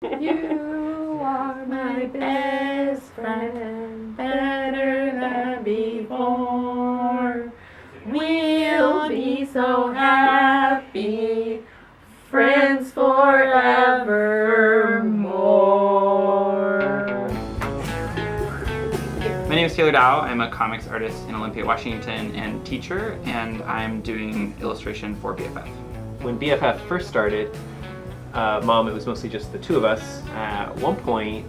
You are my best friend, better than before. We'll be so happy, friends forevermore. My name is Taylor Dow. I'm a comics artist in Olympia, Washington, and teacher, and I'm doing illustration for BFF. When BFF first started, Mom, it was mostly just the two of us. At one point,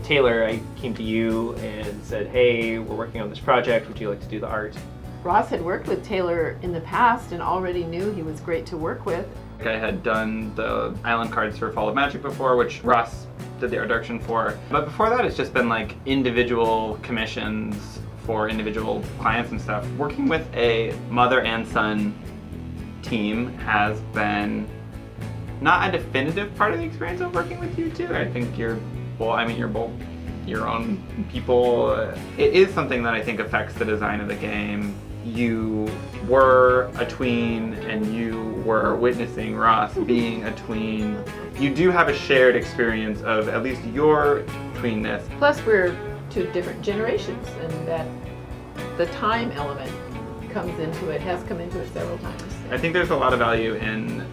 Taylor, I came to you and said, hey, we're working on this project. Would you like to do the art? Ross had worked with Taylor in the past and already knew he was great to work with. I had done the island cards for Fall of Magic before, which Ross did the art direction for. But before that, it's just been like individual commissions for individual clients and stuff. Working with a mother and son team has been not a definitive part of the experience of working with you two. I think you're both your own people. It is something that I think affects the design of the game. You were a tween and you were witnessing Ross being a tween. You do have a shared experience of at least your tweenness. Plus we're two different generations, and that the time element comes into it, has come into it several times. I think there's a lot of value in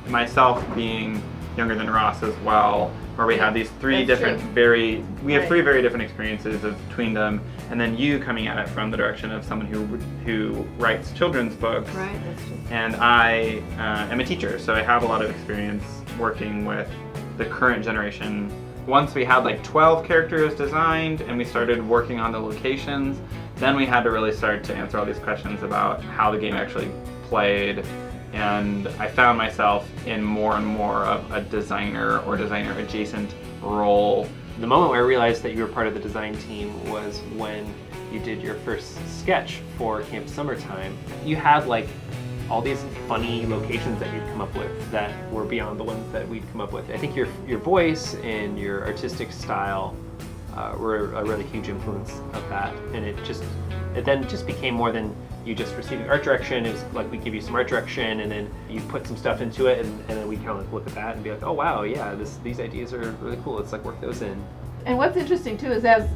myself being younger than Ross as well, where we have these three different three very different experiences of tweendom, and then you coming at it from the direction of someone who writes children's books. Right, that's true. And I am a teacher, so I have a lot of experience working with the current generation. Once we had like 12 characters designed and we started working on the locations, then we had to really start to answer all these questions about how the game actually played. And I found myself in more and more of a designer or designer adjacent role. The moment where I realized that you were part of the design team was when you did your first sketch for Camp Summertime. You had like all these funny locations that you'd come up with that were beyond the ones that we'd come up with. I think your voice and your artistic style were a really huge influence of that, and it then just became more than you just receiving art direction. It was like we give you some art direction and then you put some stuff into it, and then we kind of like look at that and be like, oh wow, yeah, these ideas are really cool. Let's like work those in. And what's interesting too is as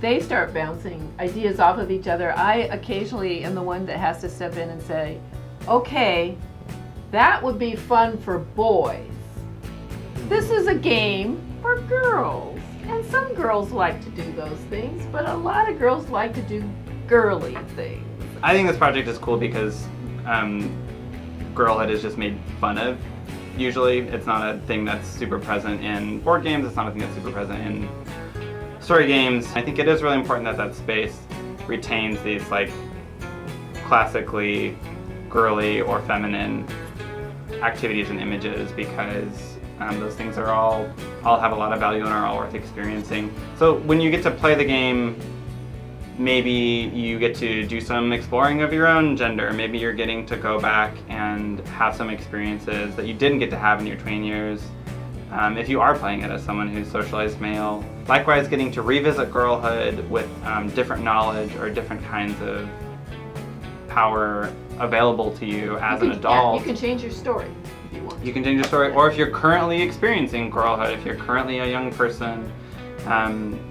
they start bouncing ideas off of each other, I occasionally am the one that has to step in and say, okay, that would be fun for boys. This is a game for girls. And some girls like to do those things, but a lot of girls like to do girly things. I think this project is cool because girlhood is just made fun of. Usually it's not a thing that's super present in board games, it's not a thing that's super present in story games. I think it is really important that that space retains these like classically girly or feminine activities and images, because those things are all have a lot of value and are all worth experiencing. So when you get to play the game, maybe you get to do some exploring of your own gender. Maybe you're getting to go back and have some experiences that you didn't get to have in your tween years. If you are playing it as someone who's socialized male. Likewise, getting to revisit girlhood with different knowledge or different kinds of power available to you as an adult. Yeah, you can change your story if you want. You can change your story, or if you're currently experiencing girlhood, if you're currently a young person,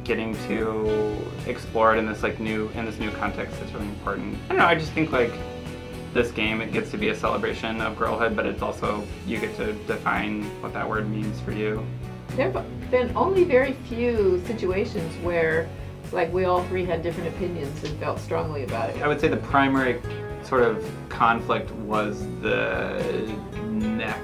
getting to explore it in this new context is really important. I don't know, I just think like this game, it gets to be a celebration of girlhood, but it's also, you get to define what that word means for you. There have been only very few situations where like we all three had different opinions and felt strongly about it. I would say the primary sort of conflict was the neck.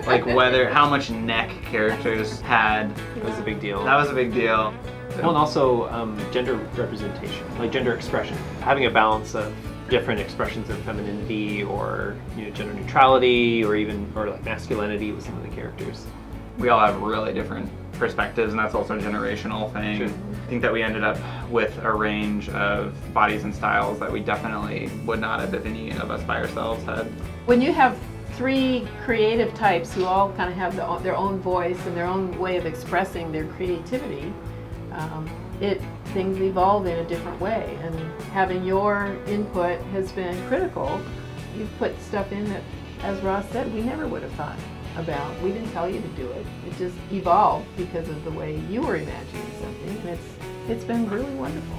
Like how much neck characters had. It was a big deal. That was a big deal. Well, and also gender representation, like gender expression. Having a balance of different expressions of femininity or gender neutrality or like masculinity with some of the characters. We all have really different perspectives, and that's also a generational thing. Sure. I think that we ended up with a range of bodies and styles that we definitely would not have if any of us by ourselves had. When you have three creative types who all kind of have their own voice and their own way of expressing their creativity, things evolve in a different way, and having your input has been critical. You've put stuff in that, as Ross said, we never would have thought. about. We didn't tell you to do it. It just evolved because of the way you were imagining something, and it's been really wonderful.